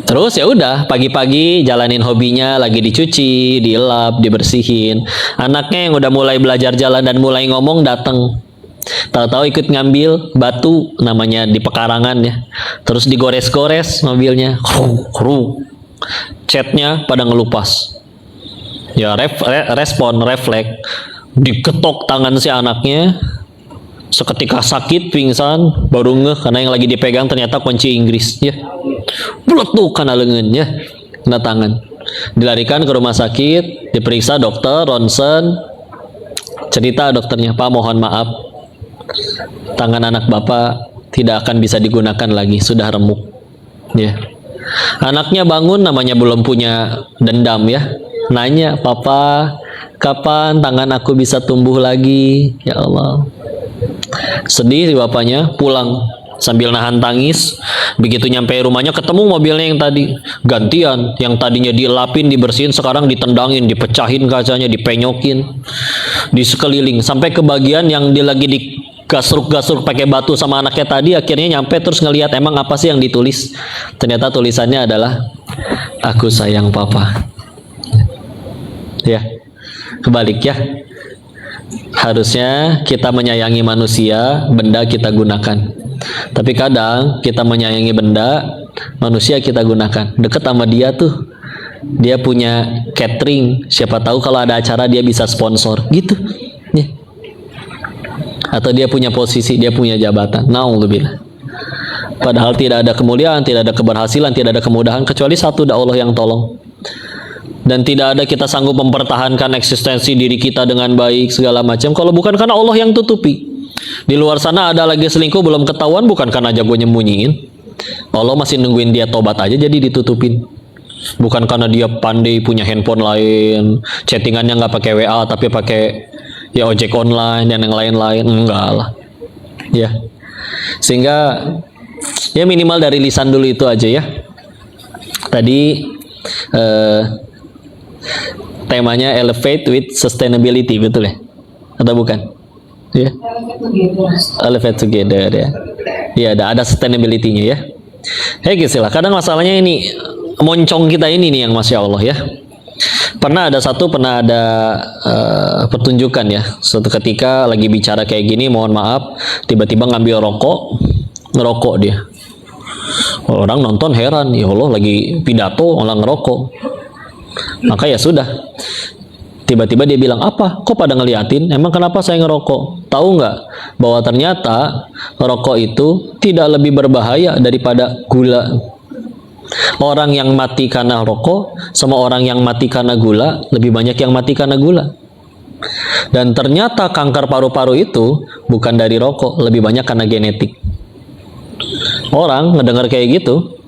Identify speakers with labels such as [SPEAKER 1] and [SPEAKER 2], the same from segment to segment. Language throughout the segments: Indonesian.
[SPEAKER 1] Terus ya udah pagi-pagi jalanin hobinya, lagi dicuci, dielap, dibersihin. Anaknya yang udah mulai belajar jalan dan mulai ngomong datang. Tahu-tahu ikut ngambil batu namanya di pekarangan ya. Terus digores-gores mobilnya. Catnya pada ngelupas. Ya respon refleks. Diketok tangan si anaknya. Seketika sakit, pingsan, baru ngeh karena yang lagi dipegang ternyata kunci Inggris ya. Beletuk karena lengan ya, kena tangan. Dilarikan ke rumah sakit, diperiksa dokter, ronsen. Cerita dokternya, "Pak, mohon maaf. Tangan anak Bapak tidak akan bisa digunakan lagi, sudah remuk." Ya. Anaknya bangun, namanya belum punya dendam ya. Nanya, "Papa, kapan tangan aku bisa tumbuh lagi?" Ya Allah. Sedih si bapaknya, pulang sambil nahan tangis. Begitu nyampe rumahnya ketemu mobilnya yang tadi gantian, yang tadinya dielapin, dibersihin, sekarang ditendangin, dipecahin kacanya, dipenyokin di sekeliling sampai ke bagian yang dia lagi digasruk-gasruk pakai batu sama anaknya tadi. Akhirnya nyampe terus ngelihat emang apa sih yang ditulis. Ternyata tulisannya adalah "Aku sayang Papa." Ya, kebalik ya. Harusnya kita menyayangi manusia, benda kita gunakan. Tapi kadang kita menyayangi benda, manusia kita gunakan. Deket sama dia tuh, dia punya catering, siapa tahu kalau ada acara dia bisa sponsor, gitu. Ya. Atau dia punya posisi, dia punya jabatan. Naudzubillah. Padahal tidak ada kemuliaan, tidak ada keberhasilan, tidak ada kemudahan kecuali satu, Allah yang tolong. Dan tidak ada kita sanggup mempertahankan eksistensi diri kita dengan baik segala macam kalau bukan karena Allah yang tutupi. Di luar sana ada lagi selingkuh belum ketahuan, bukan karena jago nyembunyiin. Allah masih nungguin dia tobat aja jadi ditutupin. Bukan karena dia pandai punya handphone lain, chattingannya nggak pakai WA tapi pakai ya ojek online dan yang lain-lain, enggak lah. Ya. Sehingga ya minimal dari lisan dulu itu aja ya. Tadi temanya elevate with sustainability, betul ya? Atau bukan? Ya. Elevate together ya. Ya, ada sustainability-nya ya. Gitu lah. Kadang masalahnya ini moncong kita ini nih yang Masya Allah ya. Pernah ada pertunjukan ya. Suatu ketika lagi bicara kayak gini, mohon maaf, tiba-tiba ngambil rokok, ngerokok dia. Orang nonton heran, ya Allah lagi pidato orang ngerokok. Maka ya sudah, tiba-tiba dia bilang, "Apa? Kok pada ngeliatin? Emang kenapa saya ngerokok? Tahu nggak bahwa ternyata rokok itu tidak lebih berbahaya daripada gula. Orang yang mati karena rokok sama orang yang mati karena gula, lebih banyak yang mati karena gula. Dan ternyata kanker paru-paru itu bukan dari rokok, lebih banyak karena genetik." Orang ngedengar kayak gitu,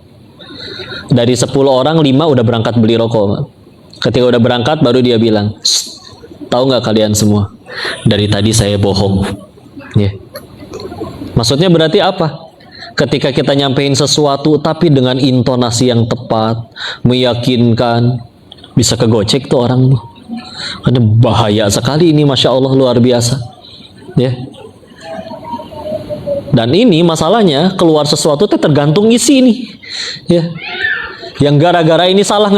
[SPEAKER 1] dari 10 orang 5 udah berangkat beli rokok. Ketika udah berangkat baru dia bilang, "Tahu nggak kalian semua, dari tadi saya bohong." Ya. Maksudnya berarti apa? Ketika kita nyampein sesuatu tapi dengan intonasi yang tepat, meyakinkan, bisa kegocek tuh orang tuh. Karena bahaya sekali ini, Masya Allah, luar biasa. Ya. Dan ini masalahnya keluar sesuatu tergantung isi nih. Ya. Yang gara-gara ini salah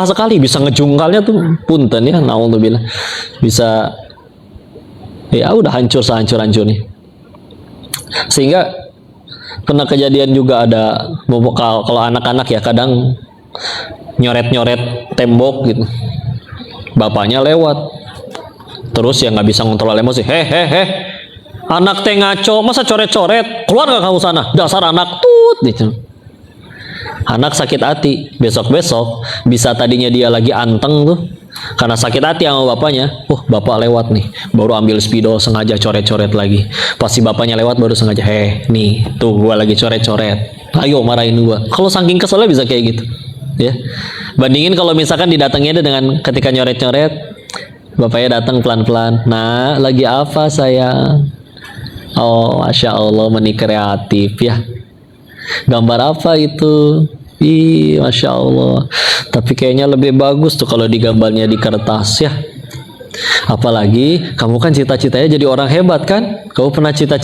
[SPEAKER 1] sekali, bisa ngejungkalnya tuh punten ya, naudzubillah. Bisa ya udah hancur sehancur-hancur nih. Sehingga pernah kejadian juga ada kalau anak-anak ya kadang nyoret-nyoret tembok gitu. Bapaknya lewat. Terus ya nggak bisa ngontrol emosi. Hehehe. Anak teh ngaco, masa coret-coret? Keluar nggak kamu sana? Dasar anak tut gitu. Anak sakit hati, besok-besok bisa tadinya dia lagi anteng tuh karena sakit hati sama bapaknya. Bapak lewat nih, baru ambil spidol sengaja coret-coret lagi. Pasti bapaknya lewat baru sengaja, nih tuh gua lagi coret-coret, ayo marahin gua. Kalau saking keselnya bisa kayak gitu ya. Bandingin kalau misalkan didatengin dengan ketika nyoret-nyoret, bapaknya datang pelan-pelan, "Nah, lagi apa sayang?" Oh, Masya Allah, meni kreatif ya. Gambar apa itu? Ih, Masya Allah. Tapi kayaknya lebih bagus tuh kalau digambarnya di kertas ya. Apalagi kamu kan cita-citanya jadi orang hebat kan? Kamu pernah cerita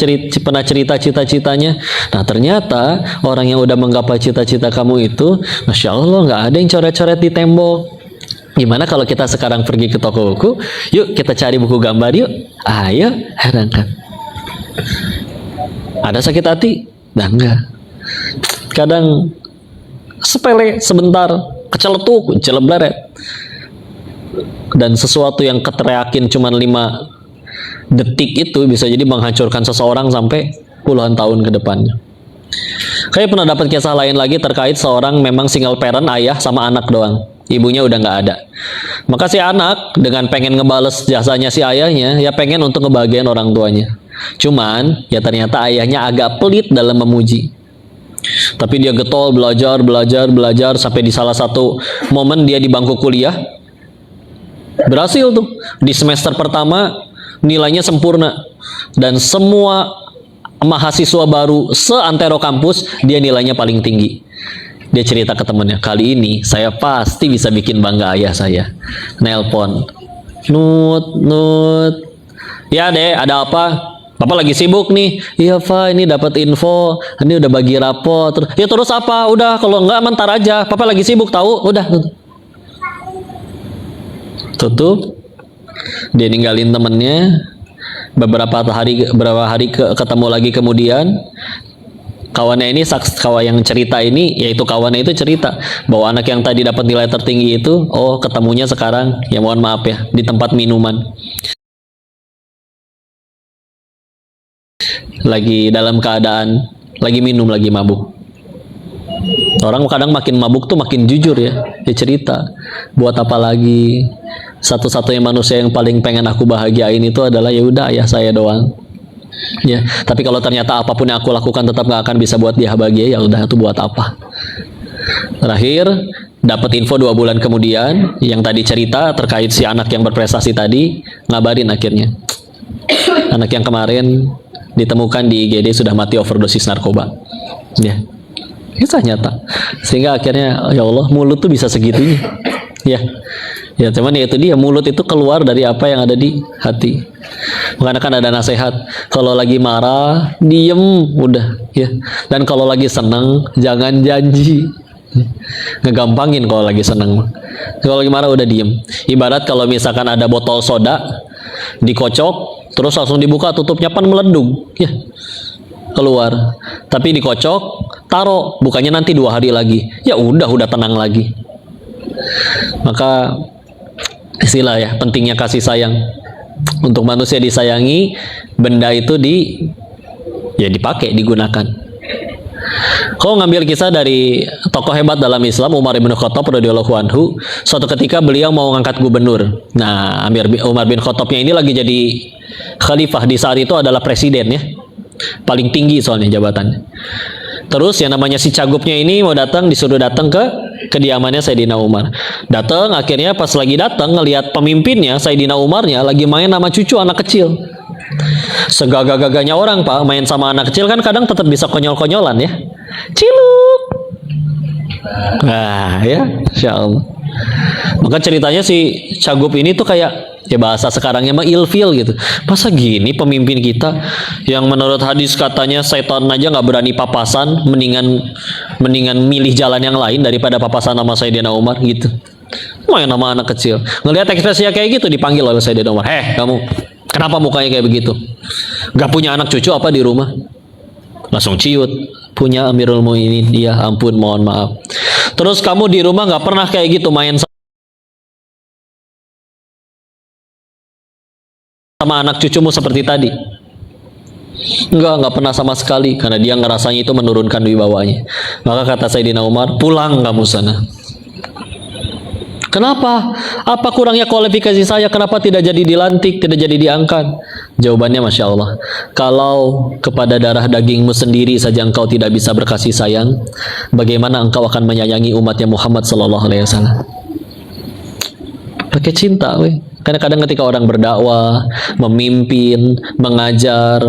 [SPEAKER 1] cita-citanya. Nah ternyata orang yang udah menggapai cita-cita kamu itu, masya Allah nggak ada yang coret-coret di tembok. Gimana kalau kita sekarang pergi ke toko buku? Yuk kita cari buku gambar yuk. Ayo, heran kan? Ada sakit hati? Nah enggak. Kadang sepele sebentar, keceletuk, celebleret. Dan sesuatu yang keteriakin cuma 5 detik itu bisa jadi menghancurkan seseorang sampai puluhan tahun ke depannya. Kayak pernah dapat kisah lain lagi terkait seorang memang single parent, ayah sama anak doang. Ibunya udah nggak ada. Maka si anak dengan pengen ngebales jasanya si ayahnya, ya pengen untuk ngebahagiain orang tuanya. Cuman ya ternyata ayahnya agak pelit dalam memuji. Tapi dia getol belajar sampai di salah satu momen dia di bangku kuliah berhasil tuh. Di semester pertama nilainya sempurna dan semua mahasiswa baru seantero kampus dia nilainya paling tinggi. Dia cerita ke temannya, kali ini saya pasti bisa bikin bangga ayah saya. Nelpon, Nut, ya deh, ada apa? Papa lagi sibuk nih. Iya Pak, ini dapat info, ini udah bagi rapor. Terus apa? Udah, kalau enggak mentar aja. Papa lagi sibuk tahu. Udah. Tutup. Dia ninggalin temennya. Beberapa hari ketemu lagi kemudian. Kawannya ini, kawan yang cerita ini, yaitu kawannya itu cerita bahwa anak yang tadi dapat nilai tertinggi itu, oh ketemunya sekarang, ya mohon maaf ya, di tempat minuman. Lagi dalam keadaan lagi minum, lagi mabuk. Orang kadang makin mabuk tuh makin jujur ya. Dia cerita, buat apa lagi? Satu-satunya manusia yang paling pengen aku bahagiain itu adalah ya udah ayah saya doang. Ya, tapi kalau ternyata apapun yang aku lakukan tetap gak akan bisa buat dia bahagia, ya udah itu buat apa? Terakhir dapat info 2 bulan kemudian yang tadi cerita terkait si anak yang berprestasi tadi, ngabarin akhirnya. Anak yang kemarin ditemukan di IGD sudah mati overdosis narkoba. Ya. Kisah nyata. Sehingga akhirnya ya Allah, mulut tuh bisa segitunya. Ya. Ya, cuman ya itu dia, mulut itu keluar dari apa yang ada di hati. Makanya kan ada nasihat, kalau lagi marah diem udah ya. Dan kalau lagi seneng jangan janji. Ngegampangin kalau lagi seneng. Kalau lagi marah udah diem. Ibarat kalau misalkan ada botol soda dikocok terus langsung dibuka tutupnya pan meledung ya, keluar. Tapi dikocok taruh, bukannya nanti 2 hari lagi, ya udah tenang lagi. Maka istilah ya, pentingnya kasih sayang. Untuk manusia disayangi, benda itu dipakai, digunakan. Kau ngambil kisah dari tokoh hebat dalam Islam, Umar bin Khattab radhiyallahu anhu. Suatu ketika beliau mau ngangkat gubernur. Nah, Umar bin Khattabnya ini lagi jadi khalifah, di saat itu adalah presiden ya. Paling tinggi soalnya jabatannya. Terus yang namanya si cagupnya ini mau datang, disuruh datang ke kediamannya Sayyidina Umar. Datang, akhirnya pas lagi datang ngelihat pemimpinnya Sayyidina Umarnya lagi main sama cucu anak kecil. Segagah-gagahnya orang Pak, main sama anak kecil kan kadang tetap bisa konyol-konyolan ya. Ciluk. Nah ya, Insya Allah. Maka ceritanya si cagup ini tuh kayak, ya bahasa sekarangnya mah ilfil gitu. Masa gini pemimpin kita yang menurut hadis katanya setan aja nggak berani papasan, mendingan milih jalan yang lain daripada papasan sama Sayyidina Umar gitu. Main sama anak kecil. Ngelihat ekspresinya kayak gitu dipanggil oleh Sayyidina Umar. Kamu, kenapa mukanya kayak begitu? Gak punya anak cucu apa di rumah? Langsung ciut. Punya Amirul Mu'minin. Iya ampun, mohon maaf. Terus kamu di rumah nggak pernah kayak gitu main sama anak cucumu seperti tadi? Enggak pernah sama sekali, karena dia ngerasanya itu menurunkan wibawanya. Maka kata Sayyidina Umar, pulang kamu sana. Kenapa? Apa kurangnya kualifikasi saya? Kenapa tidak jadi dilantik, tidak jadi diangkat? Jawabannya Masya Allah, kalau kepada darah dagingmu sendiri saja engkau tidak bisa berkasih sayang, bagaimana engkau akan menyayangi umatnya Muhammad Sallallahu Alaihi Wasallam? Pakai cinta, weh. Karena kadang ketika orang berdakwah, memimpin, mengajar,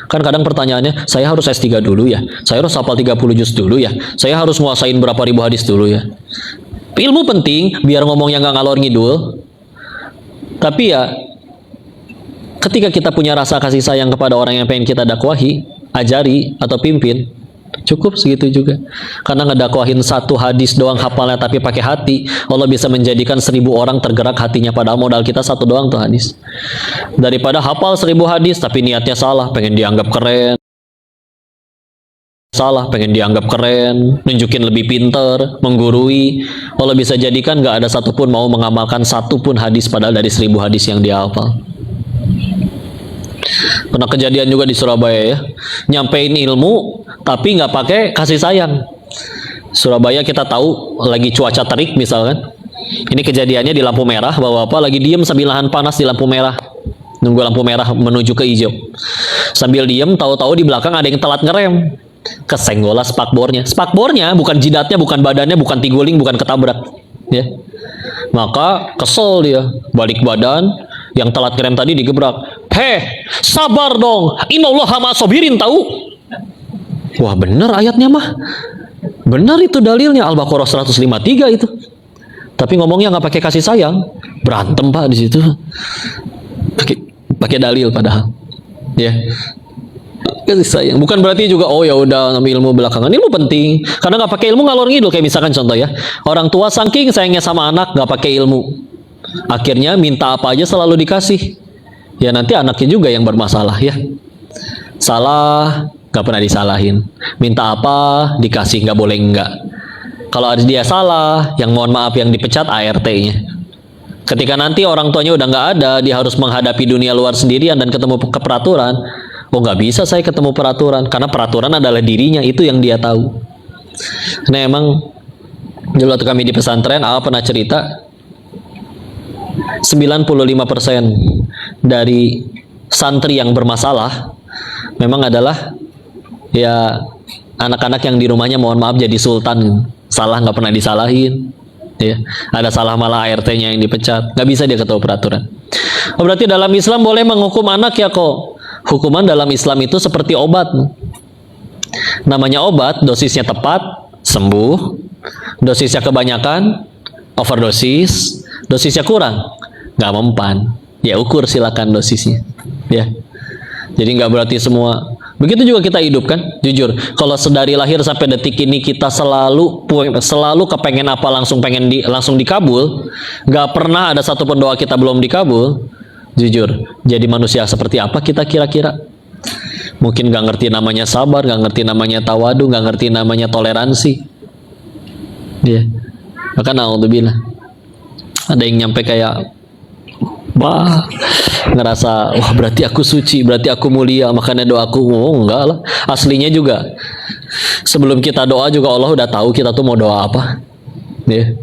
[SPEAKER 1] kan kadang pertanyaannya, saya harus S3 dulu ya, saya harus hafal 30 juz dulu ya, saya harus nguasain berapa ribu hadis dulu ya. Ilmu penting, biar ngomongnya nggak ngalor ngidul. Tapi ya, ketika kita punya rasa kasih sayang kepada orang yang pengen kita dakwahi, ajari atau pimpin, cukup segitu juga. Karena ngedakwahin satu hadis doang hafalnya tapi pakai hati, Allah bisa menjadikan 1000 orang tergerak hatinya, padahal modal kita satu doang tuh hadis. Daripada hafal 1000 hadis tapi niatnya salah, pengen dianggap keren, nunjukin lebih pinter, menggurui, Allah bisa jadikan gak ada satupun mau mengamalkan satupun hadis padahal dari 1000 hadis yang dia hafal. Pernah kejadian juga di Surabaya ya, nyampein ilmu tapi nggak pakai kasih sayang. Surabaya kita tahu lagi cuaca terik misalkan, ini kejadiannya di lampu merah, bapak-bapak lagi diem sambil nahan panas di lampu merah, nunggu lampu merah menuju ke hijau. Sambil diem, tahu-tahu di belakang ada yang telat ngerem, kesenggola spakbornya, bukan jidatnya, bukan badannya, bukan tiguling, bukan ketabrak ya. Maka kesel dia, balik badan, yang telat ngerem tadi digebrak. Sabar dong, innallaha ma'as-sabirin, tahu. Wah bener ayatnya mah, bener itu dalilnya, Al-Baqarah 153 itu. Tapi ngomongnya nggak pakai kasih sayang, berantem pak di situ. Pakai dalil padahal, ya. Kasih sayang bukan berarti juga oh ya udah ambil ilmu belakangan. Ilmu penting, karena nggak pakai ilmu ngalor ngidul. Kayak misalkan contoh ya, orang tua saking sayangnya sama anak nggak pakai ilmu, akhirnya minta apa aja selalu dikasih. Ya nanti anaknya juga yang bermasalah ya. Salah gak pernah disalahin, minta apa dikasih, nggak boleh enggak. Kalau ada dia salah, yang mohon maaf yang dipecat ART-nya. Ketika nanti orang tuanya udah nggak ada, dia harus menghadapi dunia luar sendirian dan ketemu ke peraturan. Oh nggak bisa saya ketemu peraturan, karena peraturan adalah dirinya, itu yang dia tahu. Nah emang dulu waktu kami di pesantren, pernah cerita 95% dari santri yang bermasalah memang adalah ya anak-anak yang di rumahnya mohon maaf jadi sultan, salah nggak pernah disalahin ya, ada salah malah ART-nya yang dipecat, nggak bisa dia ketemu peraturan. Oh berarti dalam Islam boleh menghukum anak ya kok. Hukuman dalam Islam itu seperti obat, namanya obat, dosisnya tepat sembuh, dosisnya kebanyakan overdosis, dosisnya kurang nggak mempan, ya ukur silakan dosisnya ya. Jadi nggak berarti semua. Begitu juga kita hidup kan, jujur. Kalau sedari lahir sampai detik ini kita selalu kepengen apa langsung langsung dikabul, nggak pernah ada satu doa kita belum dikabul. Jujur, jadi manusia seperti apa kita kira-kira? Mungkin nggak ngerti namanya sabar, nggak ngerti namanya tawadu, nggak ngerti namanya toleransi. Ya, maka naudzubillah. Ada yang nyampe kayak ngerasa wah berarti aku suci, berarti aku mulia, makanya doaku. Oh enggak lah, aslinya juga sebelum kita doa juga Allah udah tahu kita tuh mau doa apa ya.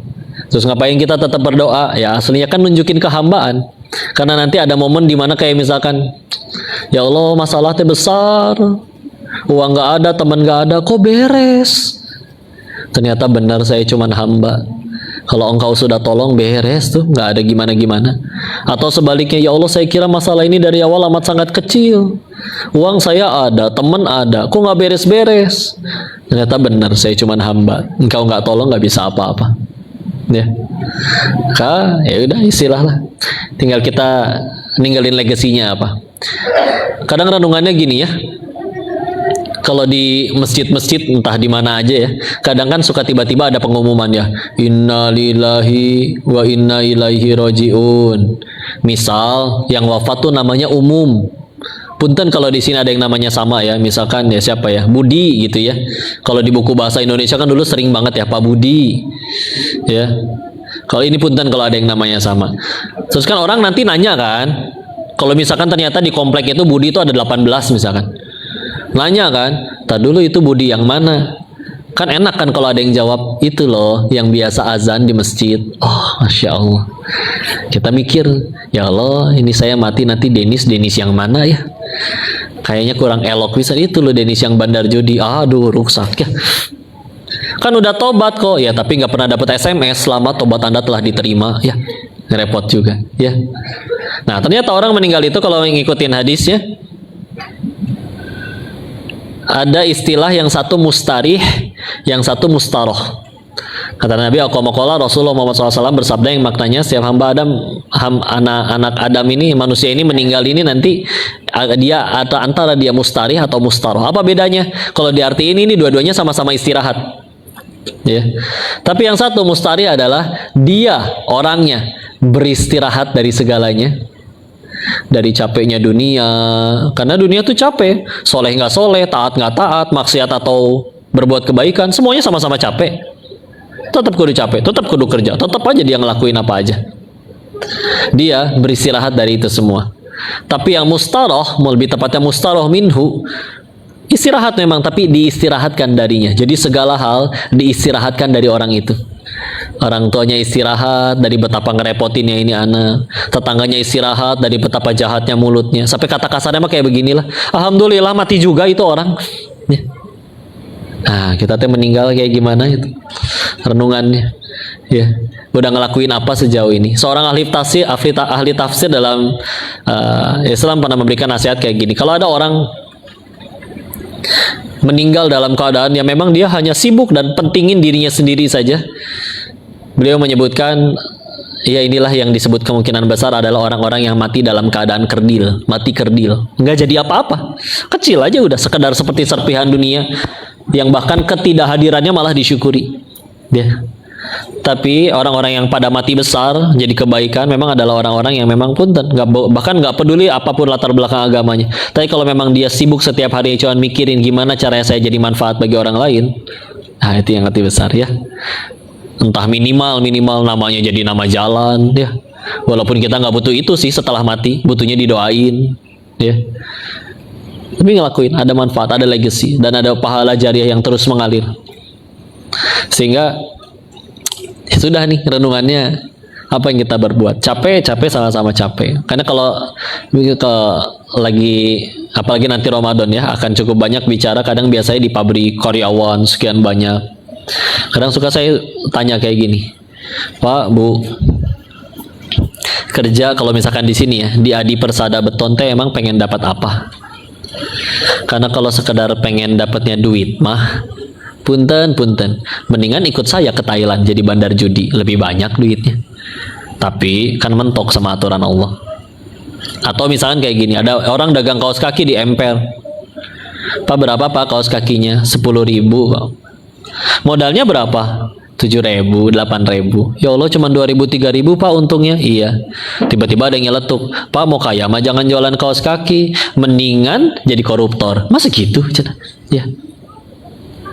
[SPEAKER 1] Terus ngapain kita tetap berdoa? Ya aslinya kan nunjukin kehambaan, karena nanti ada momen dimana kayak misalkan ya Allah masalahnya besar, uang nggak ada, teman nggak ada, kok beres, ternyata benar saya cuman hamba. Kalau engkau sudah tolong beres tuh, nggak ada gimana-gimana. Atau sebaliknya, ya Allah saya kira masalah ini dari awal amat sangat kecil, uang saya ada, teman ada, kok nggak beres-beres. Ternyata benar saya cuma hamba, engkau nggak tolong nggak bisa apa-apa. Ya, ya udah istilah lah. Tinggal kita ninggalin legasinya apa. Kadang renungannya gini ya. Kalau di masjid-masjid entah di mana aja ya, kadang kan suka tiba-tiba ada pengumuman ya, Inna lillahi wa inna ilaihi roji'un. Misal yang wafat tuh namanya umum. Punten kalau di sini ada yang namanya sama ya, misalkan ya siapa ya, Budi gitu ya. Kalau di buku bahasa Indonesia kan dulu sering banget ya Pak Budi. Ya. Kalau ini punten kalau ada yang namanya sama. Terus kan orang nanti nanya kan, kalau misalkan ternyata di komplek itu Budi itu ada 18 misalkan. Nanya kan, tak dulu itu Budi yang mana? Kan enak kan kalau ada yang jawab, itu loh yang biasa azan di masjid. Oh, Masya Allah. Kita mikir, ya Allah ini saya mati nanti Denis yang mana ya? Kayaknya kurang elok bisa, itu loh Denis yang bandar judi. Aduh rusak ya. Kan udah tobat kok ya, tapi nggak pernah dapat SMS selamat tobat Anda telah diterima ya. Repot juga ya. Nah ternyata orang meninggal itu kalau ngikutin hadisnya, ada istilah yang satu mustarih, yang satu mustaroh. Kata Nabi, Rasulullah Muhammad SAW bersabda yang maknanya setiap anak Adam ini, manusia ini meninggal ini nanti dia atau antara dia mustarih atau mustaroh. Apa bedanya? Kalau diartiin ini dua-duanya sama-sama istirahat. Ya. Tapi yang satu mustarih adalah dia orangnya beristirahat dari segalanya. Dari capeknya dunia, karena dunia tuh capek, soleh nggak soleh, taat nggak taat, maksiat atau berbuat kebaikan, semuanya sama-sama capek. Tetap kudu capek, tetap kudu kerja, tetap aja dia ngelakuin apa aja. Dia beristirahat dari itu semua. Tapi yang mustaroh, lebih tepatnya mustaroh minhu, istirahat memang, tapi diistirahatkan darinya. Jadi segala hal diistirahatkan dari orang itu. Orang tuanya istirahat dari betapa ngerepotinnya ini anak, tetangganya istirahat dari betapa jahatnya mulutnya, sampai kata kasarnya mah kayak beginilah, alhamdulillah mati juga itu orang ya. Nah kita teh meninggal kayak gimana itu renungannya ya, udah ngelakuin apa sejauh ini. Seorang ahli tafsir dalam Islam pernah memberikan nasihat kayak gini, kalau ada orang meninggal dalam keadaan yang memang dia hanya sibuk dan pentingin dirinya sendiri saja, beliau menyebutkan, ya inilah yang disebut kemungkinan besar adalah orang-orang yang mati dalam keadaan kerdil, mati kerdil, nggak jadi apa-apa, kecil aja udah, sekedar seperti serpihan dunia, yang bahkan ketidakhadirannya malah disyukuri. Ya. Tapi orang-orang yang pada mati besar jadi kebaikan memang adalah orang-orang yang memang punten, bahkan nggak peduli apapun latar belakang agamanya. Tapi kalau memang dia sibuk setiap hari cuma mikirin gimana caranya saya jadi manfaat bagi orang lain, nah itu yang mati besar ya. Entah minimal namanya jadi nama jalan ya. Walaupun kita nggak butuh itu sih setelah mati, butuhnya didoain ya. Tapi ngelakuin, ada manfaat, ada legacy, dan ada pahala jariah yang terus mengalir. Sehingga ya sudah nih renungannya, apa yang kita berbuat. Capek sama-sama capek. Karena kalau lagi apalagi nanti Ramadan ya, akan cukup banyak bicara, kadang biasanya di pabrik karyawan sekian banyak. Kadang suka saya tanya kayak gini, Pak, Bu, kerja kalau misalkan di sini ya, di Adi Persada Beton teh emang pengen dapat apa? Karena kalau sekedar pengen dapatnya duit mah, punten, mendingan ikut saya ke Thailand jadi bandar judi, lebih banyak duitnya. Tapi kan mentok sama aturan Allah. Atau misalkan kayak gini, ada orang dagang kaos kaki di Emper. Pak, berapa Pak kaos kakinya? 10.000 Pak. Modalnya berapa? 7.000, 8.000. Ya Allah, cuma 2.000, 3.000 Pak untungnya. Iya. Tiba-tiba ada yang nyeletuk, Pak mau kaya mah jangan jualan kaos kaki, mendingan jadi koruptor. Masa gitu? Ya.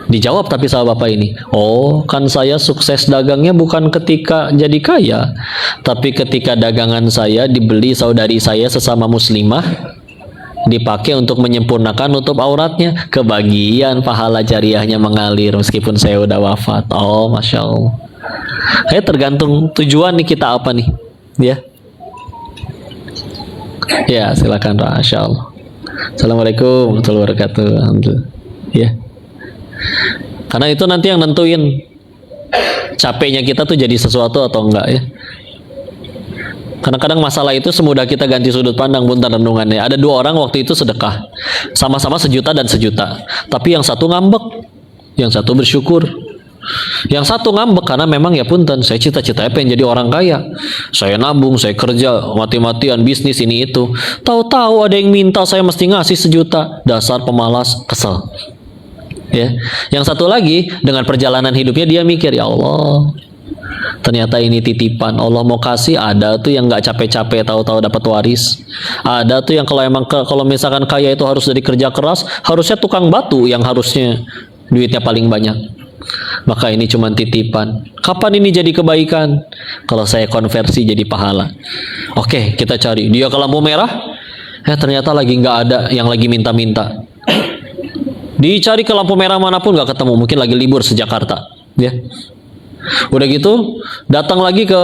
[SPEAKER 1] Dijawab tapi sama bapak ini, oh kan saya sukses dagangnya bukan ketika jadi kaya, tapi ketika dagangan saya dibeli saudari saya sesama muslimah, dipakai untuk menyempurnakan nutup auratnya, kebagian pahala jariahnya mengalir meskipun saya udah wafat. Oh Masya Allah. Tergantung tujuan nih kita apa nih ya. Ya silakan Masya Allah. Assalamualaikum warahmatullahi wabarakatuh. Alhamdulillah ya. Karena itu nanti yang nentuin capeknya kita tuh jadi sesuatu atau enggak ya. Kadang-kadang masalah itu semudah kita ganti sudut pandang, buntar renungannya. Ada dua orang waktu itu sedekah, sama-sama 1 juta dan 1 juta. Tapi yang satu ngambek, yang satu bersyukur. Yang satu ngambek karena memang ya punten, saya cita-citanya pengen jadi orang kaya. Saya nabung, saya kerja, mati-matian bisnis ini itu. Tahu-tahu ada yang minta saya mesti ngasih 1 juta. Dasar pemalas, kesel. Ya, yang satu lagi dengan perjalanan hidupnya dia mikir, ya Allah, ternyata ini titipan Allah mau kasih. Ada tuh yang nggak capek-capek tahu-tahu dapat waris. Ada tuh yang kalau misalkan kaya itu harus dari kerja keras, harusnya tukang batu yang harusnya duitnya paling banyak. Maka ini cuma titipan. Kapan ini jadi kebaikan? Kalau saya konversi jadi pahala. Oke, kita cari dia ke lampu merah. Ternyata lagi nggak ada yang lagi minta-minta. Dicari ke lampu merah manapun nggak ketemu, mungkin lagi libur se-Jakarta ya. Udah gitu datang lagi ke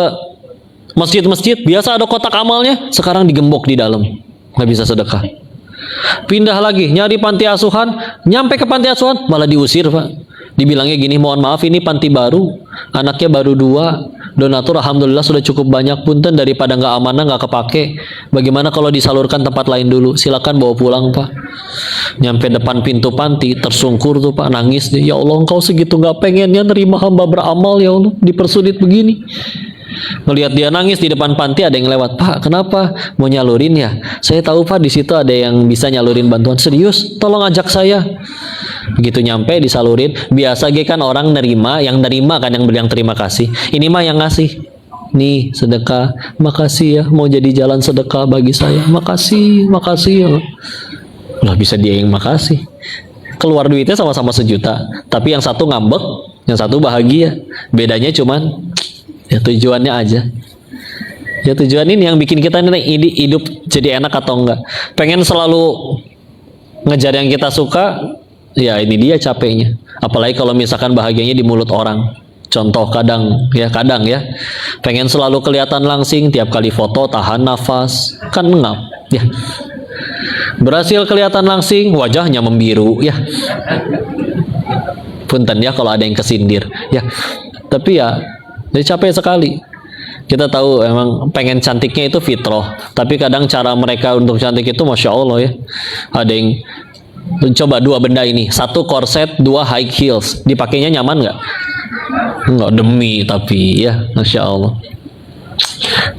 [SPEAKER 1] masjid-masjid, biasa ada kotak amalnya, sekarang digembok di dalam, nggak bisa sedekah. Pindah lagi nyari panti asuhan, nyampe ke panti asuhan malah diusir Pak. Dibilangnya gini, mohon maaf ini panti baru, anaknya baru 2, donatur alhamdulillah sudah cukup banyak, punten daripada nggak amanah nggak kepake, bagaimana kalau disalurkan tempat lain dulu, silakan bawa pulang Pak. Nyampe depan pintu panti tersungkur tuh Pak, nangis dia, ya Allah engkau segitu nggak pengennya nerima hamba beramal, ya Allah dipersulit begini. Melihat dia nangis di depan panti, ada yang lewat, Pak, kenapa mau nyalurin ya? Saya tahu Pak di situ ada yang bisa nyalurin bantuan. Serius, tolong ajak saya. Begitu nyampe disalurin, biasa kan orang nerima, yang nerima kan yang bilang terima kasih. Ini mah yang ngasih. Nih sedekah, makasih ya, mau jadi jalan sedekah bagi saya. Makasih, makasih ya. Lah bisa dia yang makasih. Keluar duitnya sama-sama 1 juta, tapi yang satu ngambek, yang satu bahagia. Bedanya cuman ya tujuannya aja. Ya tujuan ini yang bikin kita ini hidup jadi enak atau enggak. Pengen selalu ngejar yang kita suka, ya ini dia capeknya. Apalagi kalau misalkan bahagianya di mulut orang. Contoh kadang ya, pengen selalu kelihatan langsing, tiap kali foto tahan nafas, kan ngap ya. Berhasil kelihatan langsing, wajahnya membiru ya. Punten ya kalau ada yang kesindir ya. Tapi ya jadi capek sekali. Kita tahu emang pengen cantiknya itu fitrah, tapi kadang cara mereka untuk cantik itu masya Allah ya. Ada yang coba 2 benda ini, 1 korset, 2 high heels, dipakainya nyaman nggak? Enggak, demi, tapi ya masya Allah.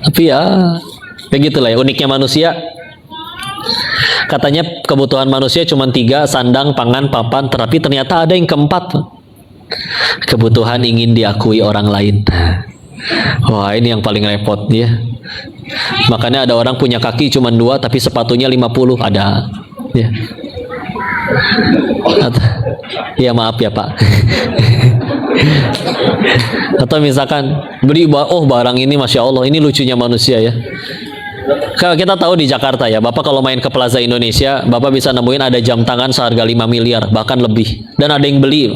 [SPEAKER 1] Tapi ya begitulah ya uniknya manusia. Katanya kebutuhan manusia cuma 3, sandang, pangan, papan, terapi ternyata ada yang keempat, kebutuhan ingin diakui orang lain. Wah ini yang paling repot ya. Makanya ada orang punya kaki cuma 2 tapi sepatunya 50, ada ya. Ya maaf ya Pak. Atau misalkan beli barang ini masya Allah, ini lucunya manusia ya. Kalau kita tahu di Jakarta ya, Bapak kalau main ke Plaza Indonesia, Bapak bisa nemuin ada jam tangan seharga 5 miliar, bahkan lebih. Dan ada yang beli.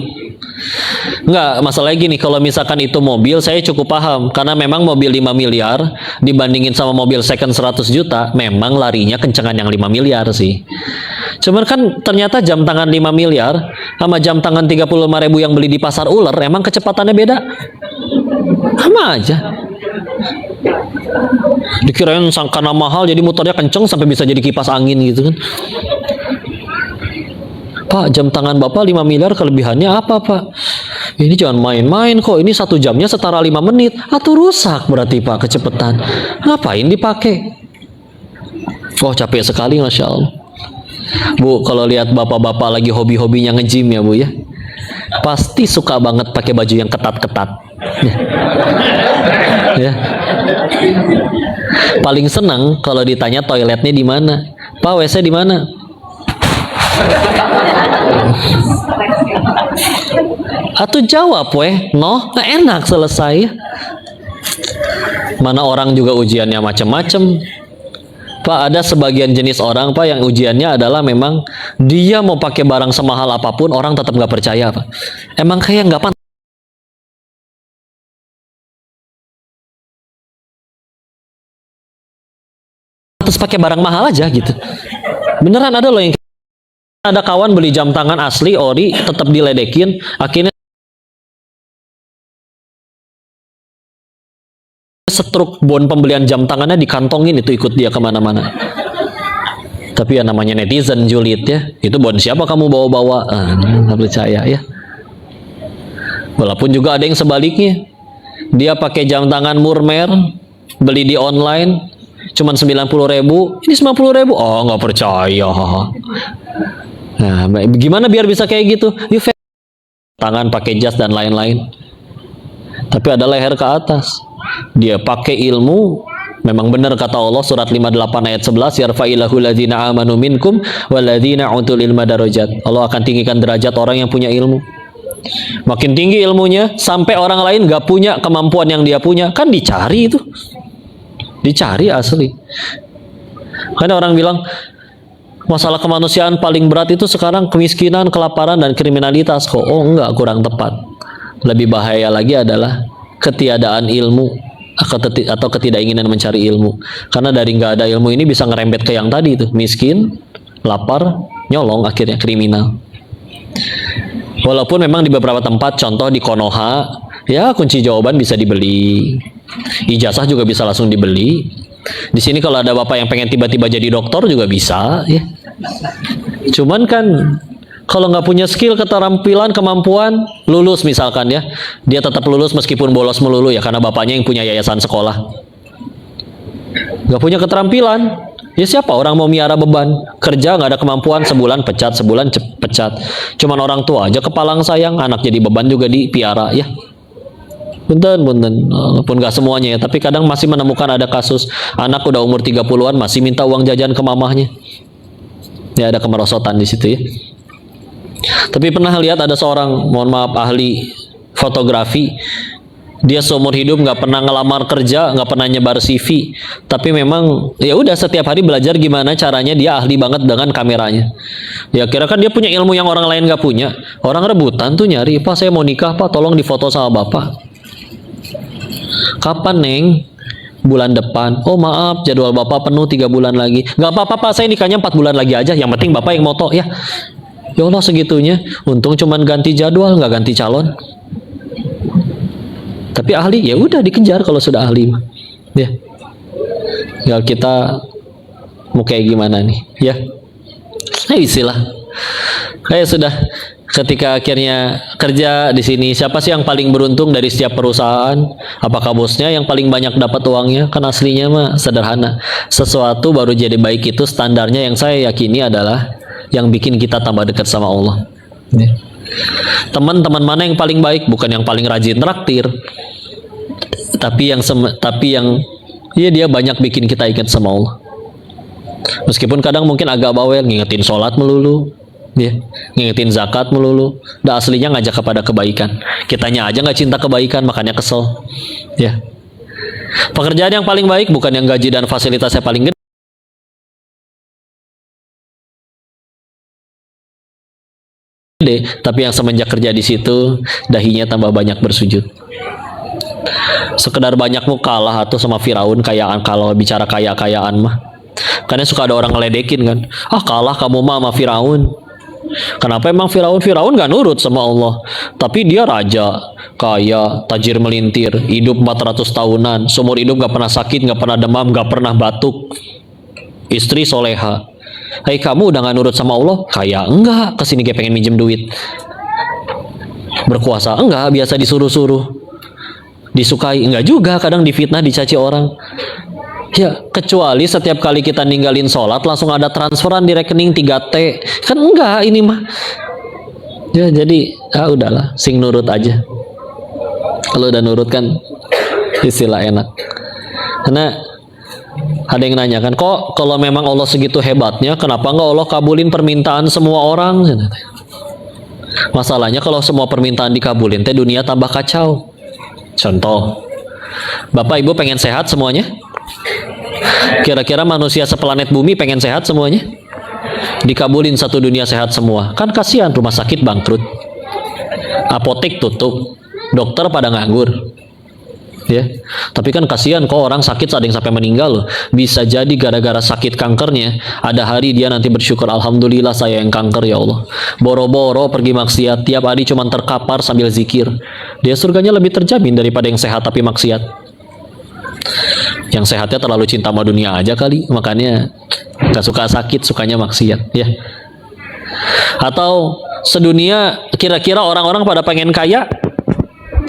[SPEAKER 1] Enggak, masalahnya gini, kalau misalkan itu mobil, saya cukup paham. Karena memang mobil 5 miliar, dibandingin sama mobil second 100 juta, memang larinya kencengan yang 5 miliar sih. Cuman kan ternyata jam tangan 5 miliar, sama jam tangan 35.000 yang beli di pasar ular, emang kecepatannya beda. Sama aja. Dikirain karena mahal jadi motornya kenceng sampai bisa jadi kipas angin gitu kan. Pak, jam tangan Bapak 5 miliar kelebihannya apa Pak? Ini jangan main-main kok, ini 1 jamnya setara 5 menit. Atau rusak berarti Pak kecepatan. Ngapain dipakai? Oh capek sekali masya Allah. Bu, kalau lihat bapak-bapak lagi hobi-hobinya nge-gym ya Bu ya, pasti suka banget pakai baju yang ketat-ketat ya. Paling senang kalau ditanya toiletnya di mana. Pak, WC di mana? Atau jawab no, nggak enak selesai. Mana orang juga ujiannya macam-macam. Pak, ada sebagian jenis orang Pak yang ujiannya adalah memang dia mau pakai barang semahal apapun orang tetap nggak percaya Pak. Emang kayak nggak pantas pakai barang mahal aja gitu. Beneran ada loh yang ada kawan beli jam tangan asli ori tetap diledekin, akhirnya setruk bon pembelian jam tangannya dikantongin, itu ikut dia kemana-mana. Tapi ya namanya netizen julid ya, itu bon siapa kamu bawa-bawa, nggak percaya ya. Walaupun juga ada yang sebaliknya, dia pakai jam tangan Murmer, beli di online cuman 90.000, ini 90.000, oh nggak percaya. Nah gimana biar bisa kayak gitu? Yuk tangan pakai jas dan lain-lain, tapi ada leher ke atas. Dia pakai ilmu, memang benar kata Allah surat 58 ayat 11, yarfa'illahu ladzina amanu minkum walladzina utul ilma darajat. Allah akan tinggikan derajat orang yang punya ilmu. Makin tinggi ilmunya sampai orang lain gak punya kemampuan yang dia punya, kan dicari itu. Dicari asli. Karena orang bilang masalah kemanusiaan paling berat itu sekarang kemiskinan, kelaparan, dan kriminalitas. Kok oh enggak, kurang tepat. Lebih bahaya lagi adalah ketiadaan ilmu atau ketidakinginan mencari ilmu. Karena dari nggak ada ilmu ini bisa ngerembet ke yang tadi itu, miskin, lapar, nyolong, akhirnya kriminal. Walaupun memang di beberapa tempat, contoh di Konoha, ya kunci jawaban bisa dibeli, ijazah juga bisa langsung dibeli. Di sini kalau ada bapak yang pengen tiba-tiba jadi dokter juga bisa ya. Cuman kan Kalau nggak punya skill, keterampilan, kemampuan, lulus misalkan ya, dia tetap lulus meskipun bolos melulu ya, karena bapaknya yang punya yayasan sekolah. Nggak punya keterampilan, ya siapa orang mau miara beban? Kerja nggak ada kemampuan, sebulan pecat, pecat. Cuman orang tua aja kepalang sayang, anak jadi beban juga dipiara ya. Punten, walaupun nggak semuanya ya, tapi kadang masih menemukan ada kasus anak udah umur 30-an masih minta uang jajan ke mamahnya. Ya ada kemerosotan di situ ya. Tapi pernah lihat ada seorang, mohon maaf, ahli fotografi. Dia seumur hidup nggak pernah ngelamar kerja, nggak pernah nyebar CV. Tapi memang ya udah setiap hari belajar gimana caranya dia ahli banget dengan kameranya. Ya kira kan dia punya ilmu yang orang lain nggak punya. Orang rebutan tuh nyari, Pak saya mau nikah Pak, tolong difoto sama Bapak. Kapan Neng? Bulan depan. Oh maaf, jadwal Bapak penuh 3 bulan lagi. Nggak apa-apa Pak, saya nikahnya 4 bulan lagi aja. Yang penting Bapak yang moto ya. Ya Allah segitunya. Untung cuman ganti jadwal, nggak ganti calon. Tapi ahli ya udah dikejar kalau sudah ahli. Ya. Ya kita mau kayak gimana nih? Ya. Nah, istilah. Kayak sudah ketika akhirnya kerja di sini, siapa sih yang paling beruntung dari setiap perusahaan? Apakah bosnya yang paling banyak dapat uangnya? Kan aslinya mah sederhana. Sesuatu baru jadi baik itu standarnya yang saya yakini adalah yang bikin kita tambah dekat sama Allah. Teman-teman mana yang paling baik? Bukan yang paling rajin traktir, tapi yang ya dia banyak bikin kita ingat sama Allah. Meskipun kadang mungkin agak bawel, ngingetin sholat melulu, ya, ngingetin zakat melulu. Dah aslinya ngajak kepada kebaikan. Kitanya aja nggak cinta kebaikan, makanya kesel. Ya. Pekerjaan yang paling baik bukan yang gaji dan fasilitasnya paling gede, tapi yang semenjak kerja di situ dahinya tambah banyak bersujud. Sekedar banyakmu kalah atau sama Firaun kayaan, kalau bicara kaya-kayaan mah. Karena suka ada orang ngeledekin kan. Ah kalah kamu mah sama Firaun. Kenapa emang Firaun gak nurut sama Allah? Tapi dia raja, kaya, tajir melintir, hidup 400 tahunan, seumur hidup gak pernah sakit, gak pernah demam, gak pernah batuk. Istri soleha. Hai kamu udah gak nurut sama Allah? Kaya enggak, kesini kayak pengen minjem duit. Berkuasa enggak, biasa disuruh-suruh. Disukai enggak juga, kadang difitnah, dicaci orang. Ya, kecuali setiap kali kita ninggalin sholat langsung ada transferan di rekening 3T. Kan enggak ini mah. Ya, jadi udahlah, sing nurut aja. Kalau udah nurut kan istilah enak. Karena ada yang nanya kan, kok kalau memang Allah segitu hebatnya, kenapa enggak Allah kabulin permintaan semua orang? Masalahnya kalau semua permintaan dikabulin, teh dunia tambah kacau. Contoh, Bapak Ibu pengen sehat semuanya? Kira-kira manusia seplanet bumi pengen sehat semuanya? Dikabulin satu dunia sehat semua. Kan kasihan, rumah sakit bangkrut, apotek tutup, dokter pada nganggur. Ya, tapi kan kasihan kok orang sakit ada yang sampai meninggal loh. Bisa jadi gara-gara sakit kankernya, ada hari dia nanti bersyukur, alhamdulillah saya yang kanker ya Allah. Boro-boro pergi maksiat, tiap hari cuma terkapar sambil zikir. Dia surganya lebih terjamin daripada yang sehat tapi maksiat. Yang sehatnya terlalu cinta sama dunia aja kali, makanya gak suka sakit, sukanya maksiat ya. Atau sedunia kira-kira orang-orang pada pengen kaya?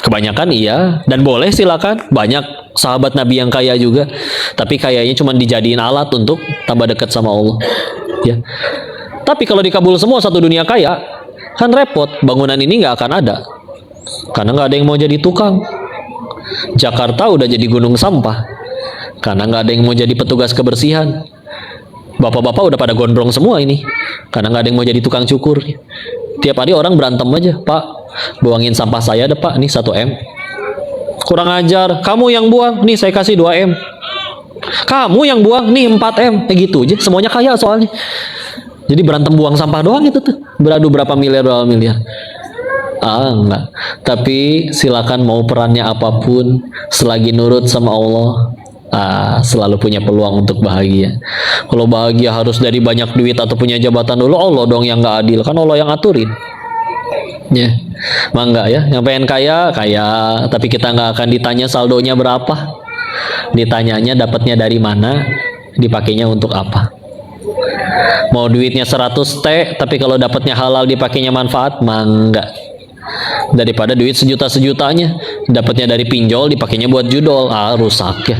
[SPEAKER 1] Kebanyakan iya, dan boleh silakan. Banyak sahabat Nabi yang kaya juga, tapi kayaknya cuma dijadiin alat untuk tambah dekat sama Allah ya. Tapi kalau dikabul semua satu dunia kaya, kan repot, bangunan ini nggak akan ada karena nggak ada yang mau jadi tukang. Jakarta udah jadi gunung sampah karena nggak ada yang mau jadi petugas kebersihan. Bapak-bapak udah pada gondrong semua ini karena nggak ada yang mau jadi tukang cukur. Tiap hari orang berantem aja, Pak buangin sampah saya deh Pak, nih 1 M. Kurang ajar, kamu yang buang, nih saya kasih 2 M. Kamu yang buang, nih 4 M. Gitu aja, semuanya kaya soalnya. Jadi berantem buang sampah doang itu tuh, beradu berapa miliar. Enggak. Tapi silakan mau perannya apapun, selagi nurut sama Allah, selalu punya peluang untuk bahagia. Kalau bahagia harus dari banyak duit atau punya jabatan dulu, Allah dong yang nggak adil, kan Allah yang aturin. Ya, mangga ya. Yang pengen kaya, tapi kita nggak akan ditanya saldonya berapa. Ditanyanya dapatnya dari mana, dipakainya untuk apa. Mau duitnya 100 T, tapi kalau dapatnya halal dipakainya manfaat, mangga. Daripada duit sejuta-sejutanya, dapatnya dari pinjol dipakainya buat judol, rusak ya.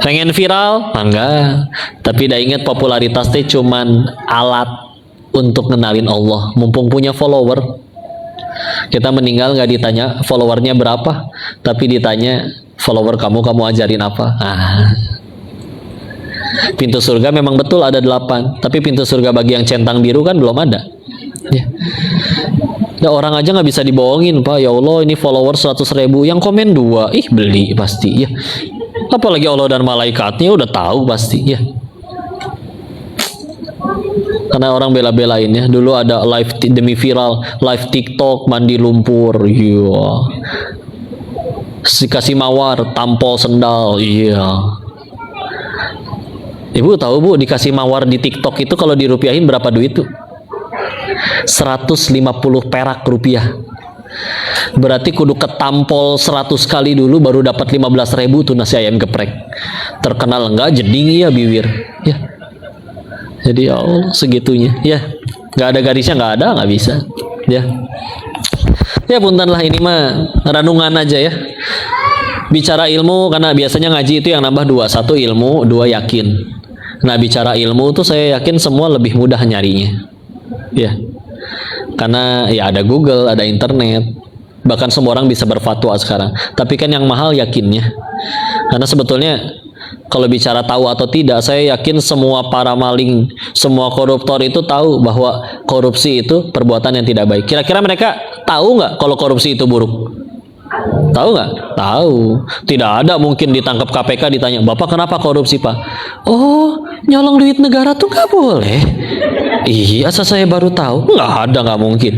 [SPEAKER 1] Pengen viral, mangga. Tapi dah ingat popularitas teh cuman alat untuk ngenalin Allah. Mumpung punya follower, kita meninggal nggak ditanya followernya berapa, tapi ditanya follower kamu ajarin apa. Pintu surga memang betul ada 8, tapi pintu surga bagi yang centang biru kan belum ada ya. Nah, orang aja nggak bisa dibohongin, Pak. Ya Allah, ini follower 100.000, yang komen 2, beli pasti ya. Apalagi Allah dan malaikatnya udah tahu pasti ya. Karena orang bela-belain ya. Dulu ada live demi viral, live TikTok mandi lumpur, iya. Kasih mawar, tampol sendal, iya. Ibu tahu Bu, dikasih mawar di TikTok itu kalau dirupiahin berapa duit tuh? 150 perak rupiah. Berarti kudu ketampol 100 kali dulu baru dapat 15.000 tuh nasi ayam geprek. Terkenal enggak jeding ya bibir ya. Jadi ya Allah segitunya ya. Nggak ada garisnya, nggak bisa ya. Ya punten lah, ini mah renungan aja ya. Bicara ilmu, karena biasanya ngaji itu yang nambah 2, 1 ilmu, 2 yakin. Nah bicara ilmu tuh saya yakin semua lebih mudah nyarinya ya. Karena ya ada Google, ada internet, bahkan semua orang bisa berfatwa sekarang. Tapi kan yang mahal yakinnya. Karena sebetulnya kalau bicara tahu atau tidak, saya yakin semua para maling, semua koruptor itu tahu bahwa korupsi itu perbuatan yang tidak baik. Kira-kira mereka tahu nggak kalau korupsi itu buruk? Tahu nggak? Tahu. Tidak ada mungkin ditangkap KPK ditanya, Bapak kenapa korupsi Pak? Oh, nyolong duit negara tuh nggak boleh. Iya, asal saya baru tahu. Nggak ada, nggak mungkin.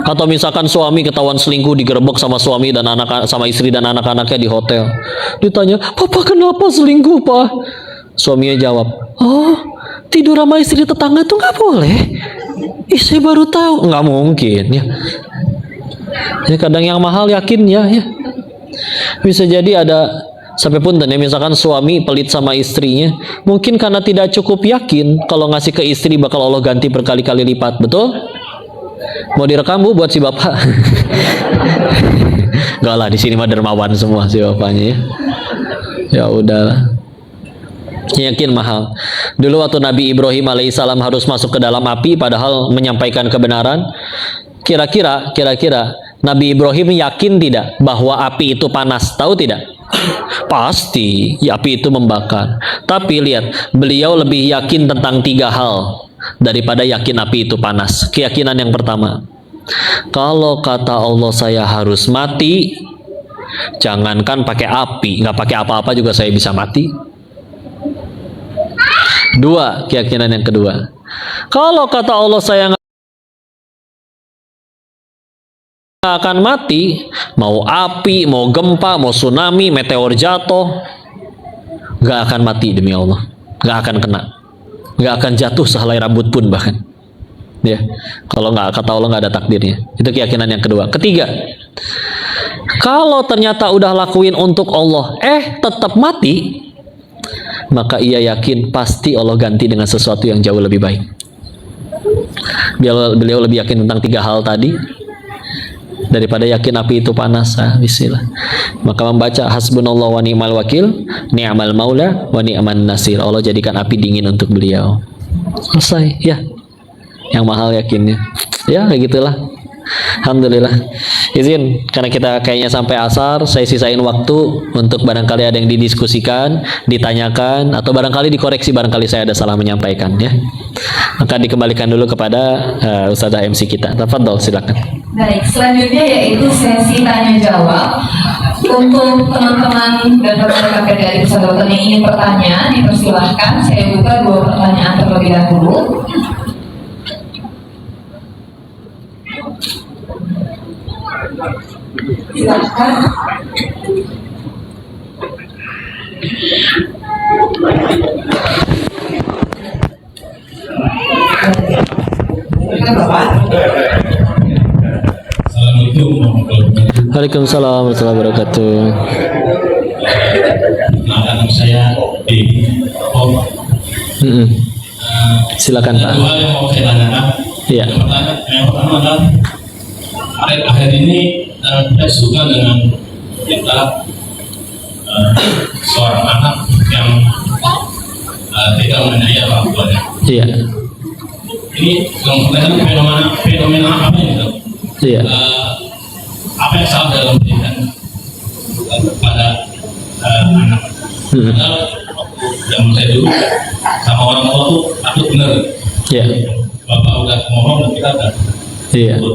[SPEAKER 1] Atau misalkan suami ketahuan selingkuh, digerebek sama suami dan sama istri dan anak-anaknya di hotel. Ditanya, Papa kenapa selingkuh Pak? Suaminya jawab, oh tidur sama istri tetangga tuh nggak boleh. Saya baru tahu. Nggak mungkin ya. Ya kadang yang mahal yakin ya. Bisa jadi ada sampai pun dan ya, misalkan suami pelit sama istrinya, mungkin karena tidak cukup yakin kalau ngasih ke istri bakal Allah ganti berkali-kali lipat. Betul? Mau direkam Bu buat si bapak? Enggak lah, di sini mah dermawan semua si bapaknya ya. Ya udahlah. Yakin mahal. Dulu waktu Nabi Ibrahim alaihissalam harus masuk ke dalam api padahal menyampaikan kebenaran. Kira-kira Nabi Ibrahim yakin tidak bahwa api itu panas? Tahu tidak? Pasti ya, api itu membakar. Tapi lihat, beliau lebih yakin tentang 3 hal daripada yakin api itu panas. Keyakinan yang pertama, kalau kata Allah saya harus mati, jangankan pakai api, nggak pakai apa-apa juga saya bisa mati. 2, keyakinan yang kedua, kalau kata Allah saya akan mati, mau api, mau gempa, mau tsunami, meteor jatuh, gak akan mati demi Allah, gak akan kena, gak akan jatuh sehelai rambut pun bahkan ya. Kalau nggak kata Allah nggak ada takdirnya. Itu keyakinan yang kedua. Ketiga, kalau ternyata udah lakuin untuk Allah tetap mati, maka ia yakin pasti Allah ganti dengan sesuatu yang jauh lebih baik. Beliau lebih yakin tentang 3 hal tadi daripada yakin api itu panas. Bismillah. Maka membaca hasbunallah wa ni'mal wakil, ni'mal maula wa ni'man nasir. Allah jadikan api dingin untuk beliau. Selesai ya. Yang mahal yakinnya. Ya begitulah. Alhamdulillah. Izin, karena kita kayaknya sampai asar, saya sisain waktu untuk barangkali ada yang didiskusikan, ditanyakan, atau barangkali dikoreksi barangkali saya ada salah menyampaikan ya. Maka dikembalikan dulu kepada Ustazah MC kita. Tafadhol, silakan.
[SPEAKER 2] Baik, selanjutnya yaitu sesi tanya jawab. Untuk teman-teman dan rekan-rekan dari Ustaz Dokter yang ingin bertanya, dipersilahkan. Saya buka 2 pertanyaan terlebih dahulu. Silahkan.
[SPEAKER 1] Waalaikumsalam warahmatullahi wabarakatuh.
[SPEAKER 3] saya di
[SPEAKER 1] Silakan Pak.
[SPEAKER 3] Dua yang mau saya tanyakan.
[SPEAKER 1] Iya.
[SPEAKER 3] Yang pertama adalah akhir ini kita suka dengan kita seorang anak yang tidak mengenai orang tuanya.
[SPEAKER 1] Iya.
[SPEAKER 3] Ini yang pertama fenomena apa itu?
[SPEAKER 1] Iya.
[SPEAKER 3] Apa yang salah dalam pendidikan pada anak? Padahal zaman saya dulu sama orang tua tuh takut bener.
[SPEAKER 1] Iya.
[SPEAKER 3] Bapak udah ngomong dan kita udah.
[SPEAKER 1] Iya.
[SPEAKER 3] Itu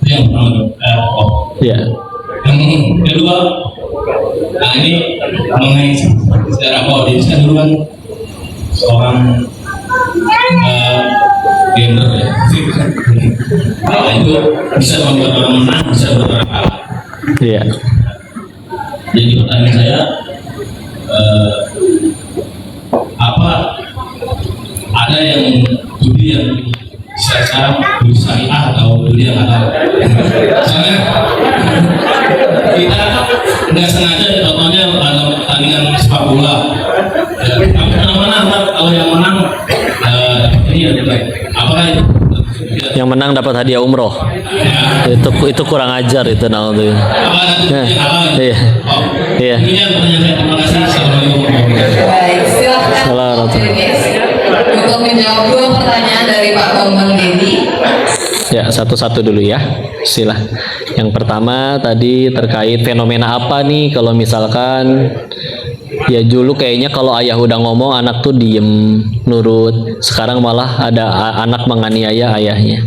[SPEAKER 3] yang pertama.
[SPEAKER 1] Iya.
[SPEAKER 3] Yang kedua, nah ini mengenai secara audis kan dulu kan seorang gender ya. Nah itu bisa membuat orang menang, bisa membuat orang kalah.
[SPEAKER 1] Iya.
[SPEAKER 3] Jadi pertanyaan saya, apa ada yang judi yang sekarang judi syariah atau judi yang halal? Soalnya kita nggak sengaja contohnya dalam pertandingan sepak bola, ya, menang kalau yang menang ini ya apakah itu?
[SPEAKER 1] Yang menang dapat hadiah umroh.
[SPEAKER 3] Ya.
[SPEAKER 1] Itu kurang ajar itu naudzubillah.
[SPEAKER 3] Apa ada judi yang halal?
[SPEAKER 1] Iya.
[SPEAKER 3] Oh,
[SPEAKER 1] Iya.
[SPEAKER 3] Demikian pertanyaan saya. Terima kasih. Assalamualaikum warahmatullahi wabarakatuh.
[SPEAKER 2] Baik, silahkan
[SPEAKER 1] Assalamualaikum.
[SPEAKER 2] Dennis untuk menjawab dua pertanyaan dari Pak Bambang Dedi.
[SPEAKER 1] Ya, satu-satu dulu ya. Silah. Yang pertama tadi terkait fenomena apa nih kalau misalkan ya dulu kayaknya kalau ayah udah ngomong anak tuh diem, nurut. Sekarang malah ada anak menganiaya ayahnya.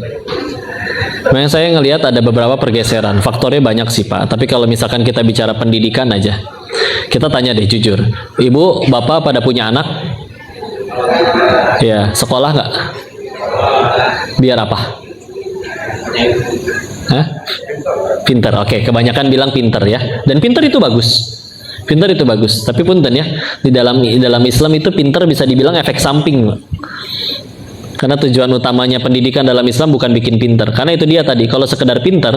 [SPEAKER 1] Memang saya ngelihat ada beberapa pergeseran. Faktornya banyak sih Pak. Tapi kalau misalkan kita bicara pendidikan aja, kita tanya deh jujur. Ibu, bapak pada punya anak? Ya, sekolah nggak? Biar apa? Hah? Pinter. Oke, kebanyakan bilang pinter ya. Dan pinter itu bagus. Pinter itu bagus. Tapi punten ya, di dalam Islam itu pinter bisa dibilang efek samping. Karena tujuan utamanya pendidikan dalam Islam bukan bikin pinter. Karena itu dia tadi, kalau sekedar pinter,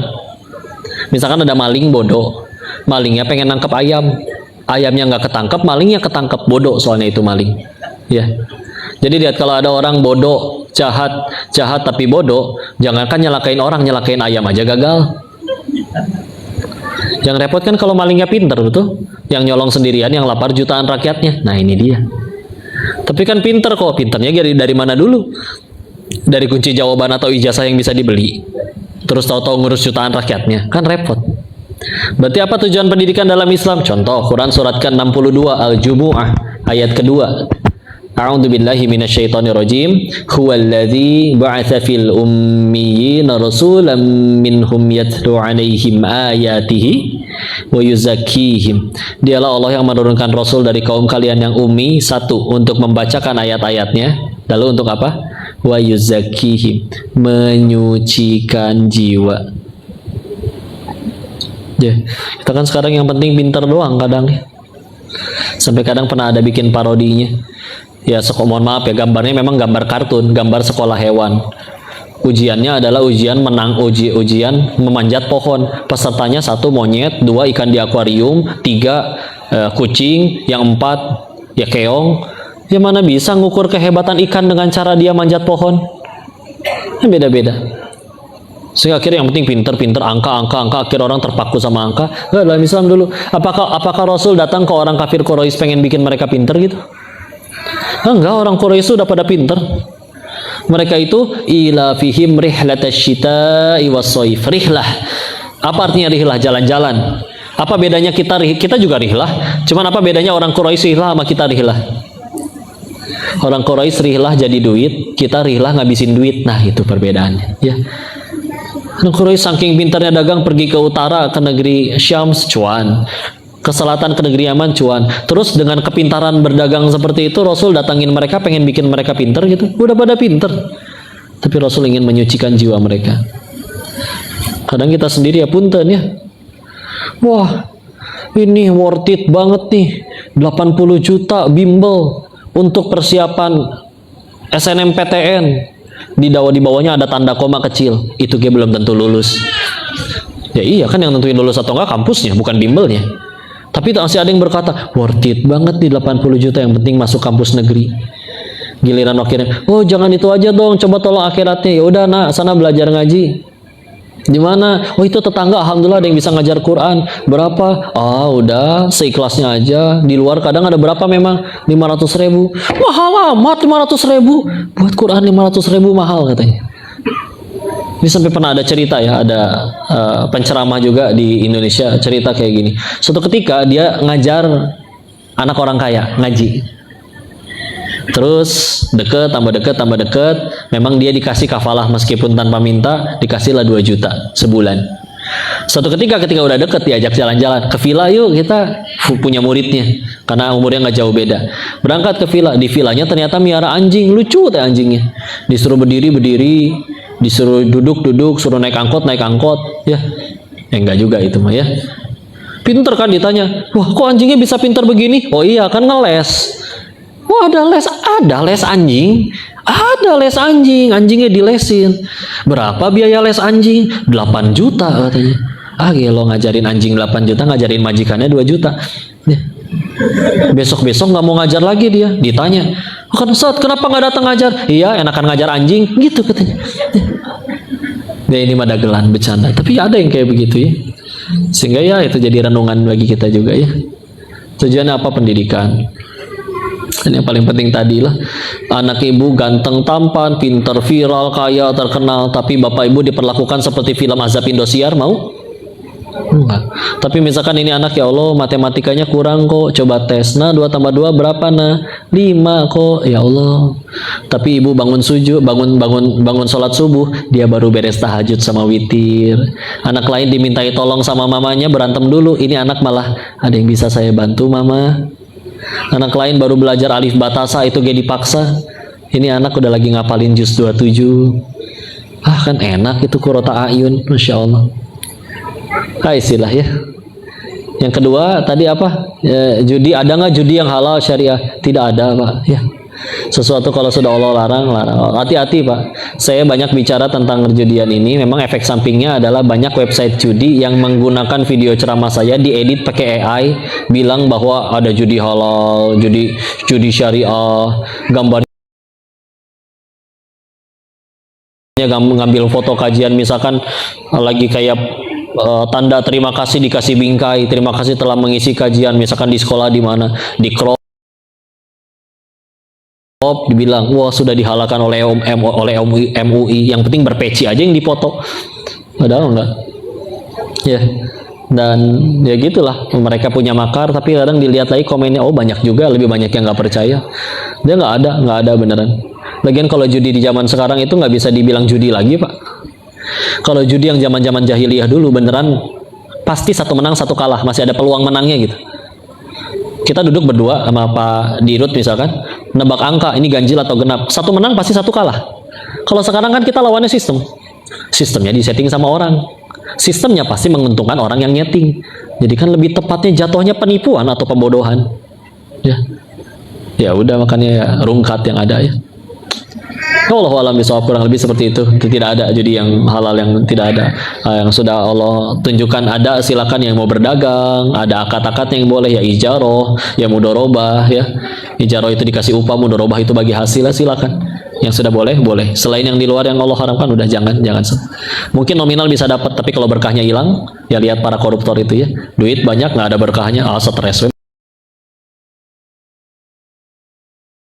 [SPEAKER 1] misalkan ada maling bodoh, malingnya pengen nangkep ayam, ayamnya nggak ketangkep, malingnya ketangkep, bodoh soalnya itu maling. Ya. Jadi lihat kalau ada orang bodoh, jahat tapi bodoh, jangankan nyalakain orang, nyalakain ayam aja gagal. Yang repot kan kalau malingnya pinter, betul? Yang nyolong sendirian, yang lapar jutaan rakyatnya. Nah ini dia. Tapi kan pinter kok, pinternya dari mana dulu? Dari kunci jawaban atau ijazah yang bisa dibeli. Terus tahu-tahu ngurus jutaan rakyatnya, kan repot. Berarti apa tujuan pendidikan dalam Islam? Contoh, Quran surat ke-62 Al-Jumu'ah ayat kedua. A'udzu billahi minasyaitonir rajim. Huwallazi ba'atsa fil ummiyina rasulan minhum yatlu 'alaihim ayatihi wa yuzakkihim. Dialah Allah yang menurunkan rasul dari kaum kalian yang ummi, satu untuk membacakan ayat-ayatnya, lalu untuk apa? Wa yuzakkihim, menyucikan jiwa. Ya, kita kan sekarang yang penting pintar doang kadang. Sampai kadang pernah ada bikin parodinya. Ya, mohon maaf ya, gambarnya memang gambar kartun, gambar sekolah hewan. Ujiannya adalah ujian ujian memanjat pohon. Pesertanya 1 monyet, 2 ikan di akuarium, 3 kucing, yang 4 ya keong. Ya mana bisa ngukur kehebatan ikan dengan cara dia manjat pohon? Beda-beda. Sehingga akhirnya yang penting pinter, angka. Akhirnya orang terpaku sama angka. Nggak, dalam Islam dulu. Apakah Rasul datang ke orang kafir Quraisy pengen bikin mereka pinter gitu? Enggak, orang Quraisy sudah pada pinter. Mereka itu ila fihim rihlatasyita'i was-shaif. Rihlah. Apa artinya rihlah? Jalan-jalan. Apa bedanya kita juga rihlah? Cuman apa bedanya orang Quraisy rihlah sama kita rihlah? Orang Quraisy rihlah jadi duit, kita rihlah ngabisin duit. Nah, itu perbedaannya, ya. Orang Quraisy saking pintarnya dagang, pergi ke utara ke negeri Syam cuan, ke selatan ke negeri Yaman cuan. Terus dengan kepintaran berdagang seperti itu, Rasul datangin mereka pengen bikin mereka pintar gitu. Udah pada pintar, tapi Rasul ingin menyucikan jiwa mereka. Kadang kita sendiri ya punten ya. Wah, ini worth it banget nih, 80 juta bimbel untuk persiapan SNMPTN. Di bawahnya ada tanda koma kecil. Itu belum tentu lulus. Ya iya kan, yang nentuin lulus atau enggak kampusnya, bukan bimbelnya. Tapi masih ada yang berkata, worth it banget nih 80 juta, yang penting masuk kampus negeri. Giliran wakilnya, oh jangan itu aja dong, coba tolong akhiratnya. Ya udah nak, sana belajar ngaji. Di mana? Oh itu tetangga, alhamdulillah ada yang bisa ngajar Quran. Berapa? Ah udah seikhlasnya aja. Di luar kadang ada berapa memang? 500.000. Mahal amat 500.000. Buat Quran 500.000 mahal katanya. Ini sampai pernah ada cerita ya, ada penceramah juga di Indonesia cerita kayak gini. Suatu ketika dia ngajar anak orang kaya ngaji. Terus deket, tambah deket, memang dia dikasih kafalah meskipun tanpa minta, dikasihlah 2 juta sebulan. Suatu ketika udah deket, diajak jalan-jalan ke villa, yuk kita punya muridnya, karena umurnya nggak jauh beda. Berangkat ke villa, di villanya ternyata miara anjing, lucu teh anjingnya. Disuruh berdiri, disuruh duduk, suruh naik angkot, ya. Enggak juga itu mah ya. Pinter kan ditanya, wah kok anjingnya bisa pinter begini? Oh iya kan ngeles. Wah ada les anjing, anjingnya dilesin. Berapa biaya les anjing? 8 juta katanya. Ah gelo, ngajarin anjing 8 juta, ngajarin majikannya 2 juta. Ya. Besok nggak mau ngajar lagi dia, ditanya, oh, kan Ustaz kenapa nggak datang ngajar? Iya enakan ngajar anjing, gitu katanya. Ya ini mah dagelan bercanda, tapi ada yang kayak begitu ya. Sehingga ya itu jadi renungan bagi kita juga ya. Tujuannya apa? Pendidikan. Dan yang paling penting tadi lah, anak ibu ganteng, tampan, pinter, viral, kaya, terkenal, tapi bapak ibu diperlakukan seperti film azab Indosiar, mau? Enggak. Tapi misalkan ini anak, ya Allah matematikanya kurang kok, coba tes, nah 2 tambah 2 berapa nah? 5 kok, ya Allah. Tapi ibu bangun bangun sholat subuh, dia baru beres tahajud sama witir. Anak lain dimintai tolong sama mamanya, berantem dulu, ini anak malah ada yang bisa saya bantu mama. Anak lain baru belajar alif batasa, itu gak dipaksa. Ini anak udah lagi ngapalin juz 27. Ah kan enak itu Qurrata A'yun, Masya Allah. Istilah ya. Yang kedua tadi apa? Judi, ada nggak judi yang halal syariah? Tidak ada Pak ya. Sesuatu kalau sudah Allah larang. Hati-hati Pak. Saya banyak bicara tentang perjudian ini. Memang efek sampingnya adalah banyak website judi yang menggunakan video ceramah saya diedit pakai AI, bilang bahwa ada judi halal, judi syariah, gambarnya ngambil foto kajian, misalkan lagi kayak tanda terima kasih dikasih bingkai, terima kasih telah mengisi kajian, misalkan di sekolah di mana, di crop, dibilang wah sudah dihalalkan oleh MUI, yang penting berpeci aja yang dipoto, padahal enggak ya. Dan ya gitulah, mereka punya makar, tapi kadang dilihat lagi komennya, oh banyak juga, lebih banyak yang nggak percaya. Dia nggak ada beneran. Lagian kalau judi di zaman sekarang itu nggak bisa dibilang judi lagi Pak. Kalau judi yang zaman jahiliyah dulu beneran pasti 1 menang 1 kalah, masih ada peluang menangnya gitu. Kita duduk berdua sama Pak Dirut misalkan, nebak angka ini ganjil atau genap, 1 menang pasti 1 kalah. Kalau sekarang kan kita lawannya sistemnya disetting sama orang, sistemnya pasti menguntungkan orang yang nyeting. Jadi kan lebih tepatnya jatuhnya penipuan atau pembodohan ya udah, makanya ya rungkat yang ada ya. Wallahu a'lam bishawab, kurang lebih seperti itu. Tidak ada judi yang halal, yang tidak ada. Yang sudah Allah tunjukkan ada, silakan. Yang mau berdagang, ada akad-akad yang boleh, ya ijaroh, ya mudorobah ya. Ijaroh itu dikasih upah, mudorobah itu bagi hasil, silakan. Yang sudah boleh. Selain yang di luar yang Allah haramkan, udah jangan. Mungkin nominal bisa dapat, tapi kalau berkahnya hilang, ya lihat para koruptor itu ya. Duit banyak nggak ada berkahnya, stres.